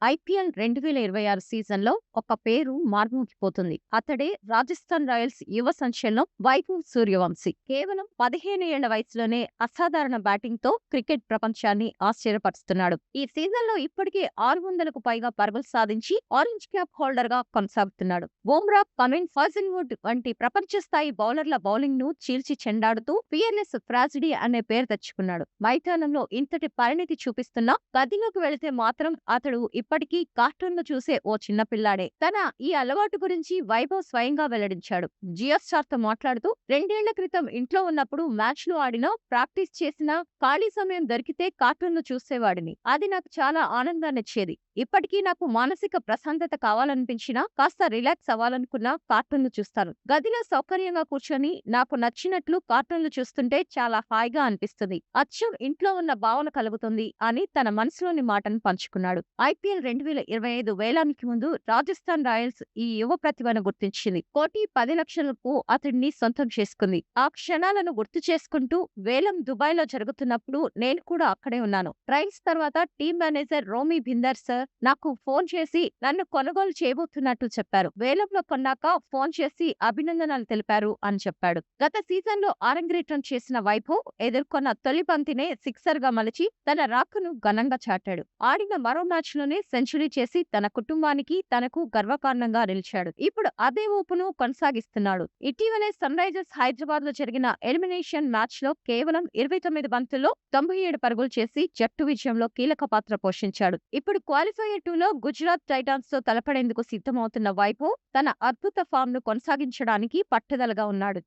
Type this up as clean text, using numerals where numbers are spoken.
IPL 2026 సీజన్‌లో ఒక పేరు మార్మోగిపోతుంది. అతడే రాజస్థాన్ రాయల్స్ యువ సంచలనం వైభవ్ సూర్యవంశీ. కేవలం 15 ఏళ్ల వయసులోనే అసాధారణ బ్యాటింగ్‌తో క్రికెట్ ప్రపంచాన్ని ఆశ్చర్యపరుస్తున్నాడు. ఈ సీజన్‌లో ఇప్పటికే 600కు పైగా పరుగులు సాధించి ఆరెంజ్ క్యాప్ హోల్డర్‌గా కొనసాగుతున్నాడు. బుమ్రా, కమిన్స్, హాజెల్వుడ్ వంటి ప్రపంచ స్థాయి బౌలర్ల బౌలింగ్‌ను చీల్చి చెండాడుతూ ఫియర్లెస్ ట్రాజడీ అనే పేరు తెచ్చుకున్నాడు. మైదానంలో ఇంతటి పరిణితి చూపిస్తున్నా గదిలోకి వెళితే మాత్రం అతడు ఇప్పటికీ కార్టూన్లు చూసే ఓ చిన్న పిల్లాడే. తన ఈ అలవాటు గురించి వైభవ్ స్వయంగా వెల్లడించాడు. జియో స్టార్ తో మాట్లాడుతూ, రెండేళ్ల క్రితం ఇంట్లో ఉన్నప్పుడు మ్యాచ్లు ఆడినా, ప్రాక్టీస్ చేసినా, ఖాళీ సమయం దొరికితే కార్టూన్లు చూసేవాడిని. అది నాకు చాలా ఆనందాన్నిచ్చేది. ఇప్పటికీ నాకు మానసిక ప్రశాంతత కావాలనిపించినా, కాస్త రిలాక్స్ అవ్వాలనుకున్నా కార్టూన్లు చూస్తాను. గదిలో సౌకర్యంగా కూర్చొని నాకు నచ్చినట్లు కార్టూన్లు చూస్తుంటే చాలా హాయిగా అనిపిస్తుంది. అచ్చం ఇంట్లో ఉన్న భావన కలుగుతుంది అని తన మనసులోని మాటను పంచుకున్నాడు. ఐపీఎల్ 2025 వేలానికి ముందు రాజస్థాన్ రాయల్స్ ఈ యువ ప్రతిభను గుర్తించింది. 1,10,00,000కు అతడిని సొంతం చేసుకుంది. ఆ క్షణాలను గుర్తు చేసుకుంటూ వేలం దుబాయ్‌లో జరుగుతున్నప్పుడు నేను కూడా అక్కడే ఉన్నాను. ట్రయల్స్ తర్వాత టీమ్ మేనేజర్ రోమీ భిందర్ సార్ నాకు ఫోన్ చేసి నన్ను కొనుగోలు చేయబోతున్నట్లు చెప్పారు. వేలంలో కొన్నాక ఫోన్ చేసి అభినందనలు తెలిపారు అని చెప్పాడు. గత సీజన్‌లో అరంగేట్రం చేసిన వైభవ్ ఎదుర్కొన్న తొలి బంతినే సిక్సర్‌గా మలిచి తన రాకను ఘనంగా చాటాడు. ఆడిన మరో మ్యాచ్‌లోనే సెంచరీ చేసి తన కుటుంబానికి, తనకు గర్వకారణంగా నిలిచాడు. ఇప్పుడు అదే ఊపును కొనసాగిస్తున్నాడు. ఇటీవలే సన్ రైజర్స్ హైదరాబాద్‌లో జరిగిన ఎలిమినేషన్ మ్యాచ్‌లో కేవలం 29 బంతుల్లో 97 పరుగులు చేసి జట్టు విజయంలో కీలక పాత్ర పోషించాడు. ఇప్పుడు క్వాలిఫైయర్ 2లో గుజరాత్ టైటాన్స్‌తో తలపడేందుకు సిద్ధమవుతున్న వైభవ్ తన అద్భుత ఫామ్‌ను కొనసాగించడానికి పట్టుదలగా ఉన్నాడు.